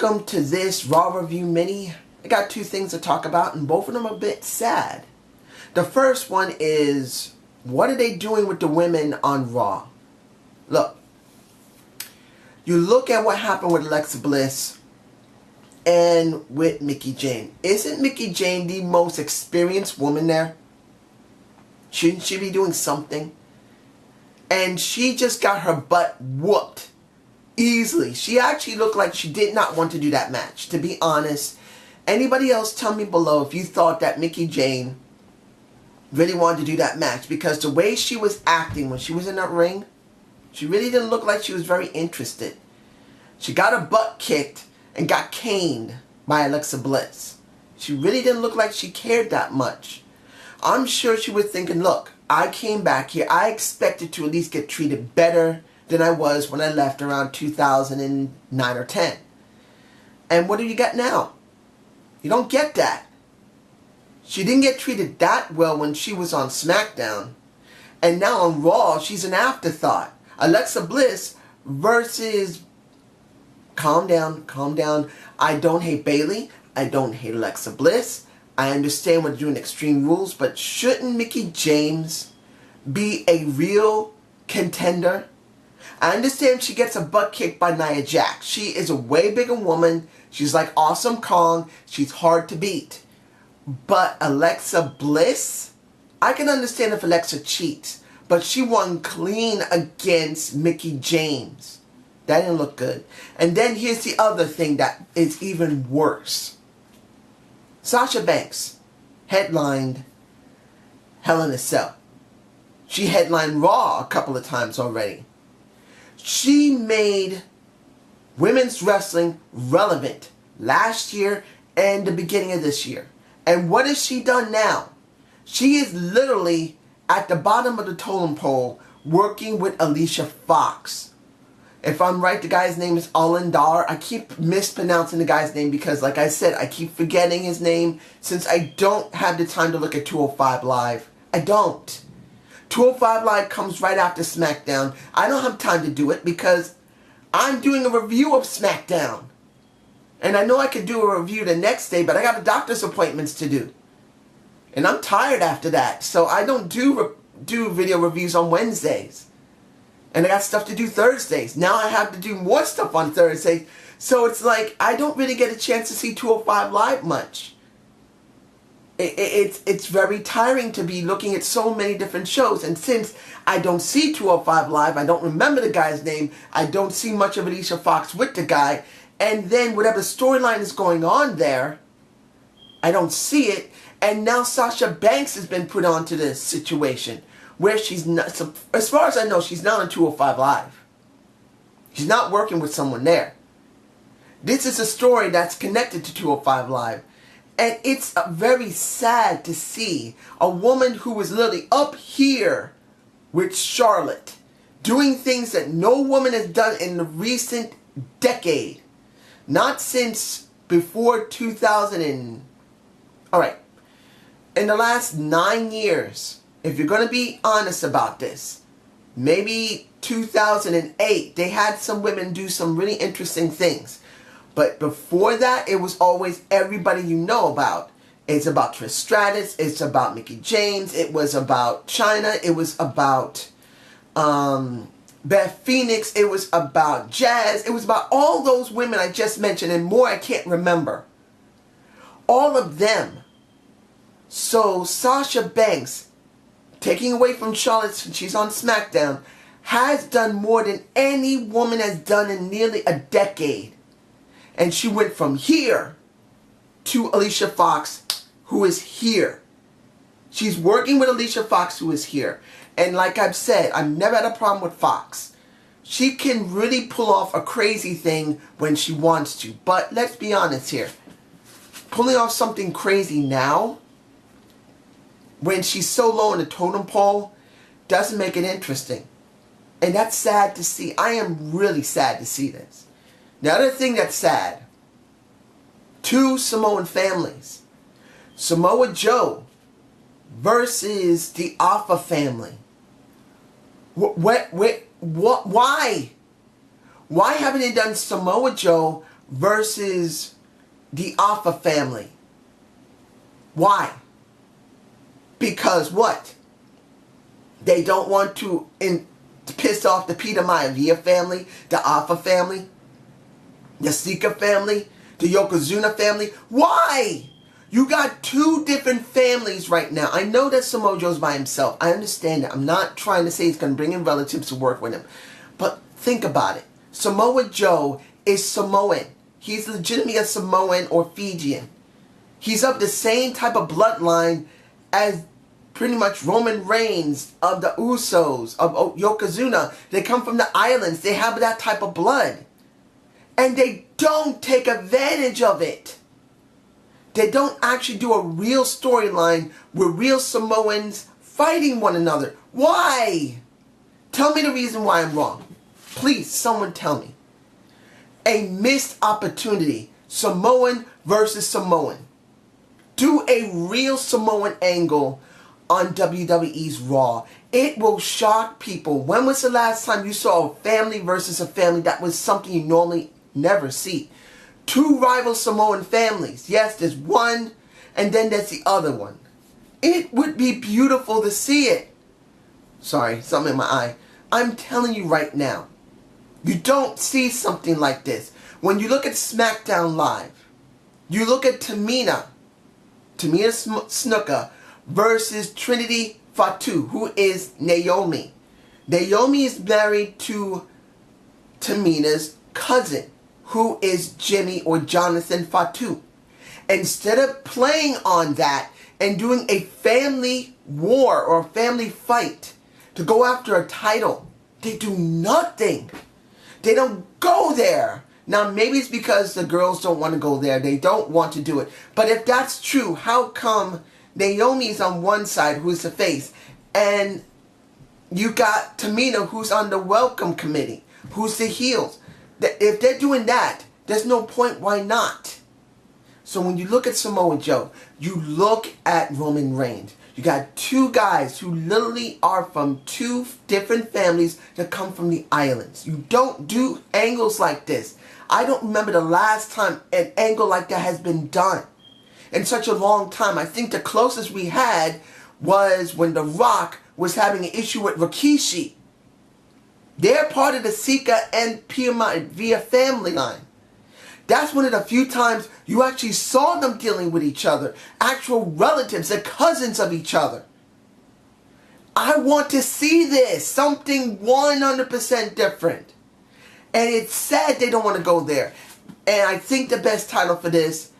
Welcome to this Raw Review Mini. I got two things to talk about, and both of them are a bit sad. The first one is, what are they doing with the women on Raw? Look, you look at what happened with Alexa Bliss and with Mickie James. Isn't Mickie James the most experienced woman there? Shouldn't she be doing something? And she just got her butt whooped. Easily. She actually looked like she did not want to do that match, to be honest. Anybody else, tell me below if you thought that Mickie James really wanted to do that match, because the way she was acting when she was in that ring, she really didn't look like she was very interested. She got her butt kicked and got caned by Alexa Bliss. She really didn't look like she cared that much. I'm sure she was thinking, look, I came back here. I expected to at least get treated better than I was when I left around 2009 or 10. And what do you get now? You don't get that. She didn't get treated that well when she was on SmackDown. And now on Raw, she's an afterthought. Alexa Bliss versus... Calm down, calm down. I don't hate Bayley. I don't hate Alexa Bliss. I understand what they're doing Extreme Rules, but shouldn't Mickie James be a real contender? I understand she gets a butt kicked by Nia Jax. She is a way bigger woman. She's like Awesome Kong. She's hard to beat. But Alexa Bliss? I can understand if Alexa cheats, but she won clean against Mickie James. That didn't look good. And then here's the other thing that is even worse. Sasha Banks headlined Hell in a Cell. She headlined Raw a couple of times already. She made women's wrestling relevant last year and the beginning of this year. And what has she done now? She is literally at the bottom of the totem pole working with Alicia Fox. If I'm right, the guy's name is Dar. I keep mispronouncing the guy's name because, like I said, I keep forgetting his name since I don't have the time to look at 205 Live. I don't. 205 Live comes right after SmackDown. I don't have time to do it because I'm doing a review of SmackDown. And I know I could do a review the next day, but I got doctor's appointments to do. And I'm tired after that. So I don't do video reviews on Wednesdays. And I got stuff to do Thursdays. Now I have to do more stuff on Thursdays. So it's like I don't really get a chance to see 205 Live much. It's very tiring to be looking at so many different shows. And since I don't see 205 Live, I don't remember the guy's name, I don't see much of Alicia Fox with the guy, and then whatever storyline is going on there, I don't see it. And now Sasha Banks has been put onto this situation where she's not, so as far as I know, she's not on 205 Live. She's not working with someone there. This is a story that's connected to 205 Live. And it's very sad to see a woman who was literally up here with Charlotte doing things that no woman has done in the recent decade. Not since before 2000 Alright. In the last 9 years, if you're going to be honest about this, maybe 2008, they had some women do some really interesting things. But before that, it was always everybody you know about. It's about Trish Stratus. It's about Mickie James. It was about Chyna. It was about Beth Phoenix. It was about Jazz. It was about all those women I just mentioned and more I can't remember. All of them. So Sasha Banks, taking away from Charlotte since she's on SmackDown, has done more than any woman has done in nearly a decade. And she went from here to Alicia Fox, who is here. She's working with Alicia Fox, who is here. And like I've said, I've never had a problem with Fox. She can really pull off a crazy thing when she wants to. But let's be honest here. Pulling off something crazy now, when she's so low in the totem pole, doesn't make it interesting. And that's sad to see. I am really sad to see this. The other thing that's sad, two Samoan families, Samoa Joe versus the Alpha family. Why? Why haven't they done Samoa Joe versus the Alpha family. Why? Because what? They don't want to piss off the Peter Maivia family, the Alpha family, the Sika family, the Yokozuna family. Why? You got two different families right now. I know that Samoa Joe's by himself. I understand that. I'm not trying to say he's going to bring in relatives to work with him. But think about it. Samoa Joe is Samoan. He's legitimately a Samoan or Fijian. He's of the same type of bloodline as pretty much Roman Reigns, of the Usos, of Yokozuna. They come from the islands. They have that type of blood. And they don't take advantage of it. They don't actually do a real storyline with real Samoans fighting one another. Why? Tell me the reason why I'm wrong. Please, someone tell me. A missed opportunity. Samoan versus Samoan. Do a real Samoan angle on WWE's Raw. It will shock people. When was the last time you saw a family versus a family? That was something you normally never see. Two rival Samoan families. Yes, there's one, and then there's the other one. It would be beautiful to see it. Sorry, something in my eye. I'm telling you right now, you don't see something like this. When you look at SmackDown Live, you look at Tamina Snuka versus Trinity Fatu, who is Naomi. Naomi is married to Tamina's cousin, who is Jimmy or Jonathan Fatu. Instead of playing on that and doing a family war or a family fight to go after a title, they do nothing. They don't go there. Now, maybe it's because the girls don't want to go there. They don't want to do it. But if that's true, how come Naomi's on one side, who's the face, and you got Tamina, who's on the welcome committee, who's the heels? If they're doing that, there's no point. Why not? So when you look at Samoa Joe, you look at Roman Reigns. You got two guys who literally are from two different families that come from the islands. You don't do angles like this. I don't remember the last time an angle like that has been done in such a long time. I think the closest we had was when The Rock was having an issue with Rikishi. They're part of the Sika and Pima via family line. That's one of the few times you actually saw them dealing with each other. Actual relatives, they're cousins of each other. I want to see this. Something 100% different. And it's sad they don't want to go there. And I think the best title for this,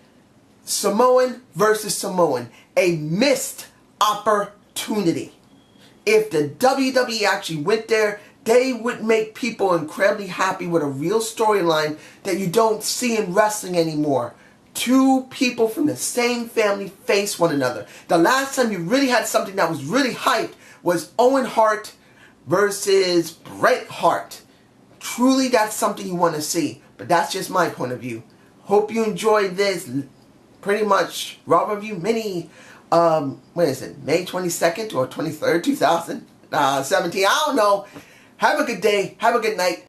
Samoan versus Samoan. A missed opportunity. If the WWE actually went there, they would make people incredibly happy with a real storyline that you don't see in wrestling anymore. Two people from the same family face one another. The last time you really had something that was really hyped was Owen Hart versus Bret Hart. Truly, that's something you want to see. But that's just my point of view. Hope you enjoyed this pretty much Raw Review mini, what is it, May 22nd or 23rd, 2017? I don't know. Have a good day. Have a good night.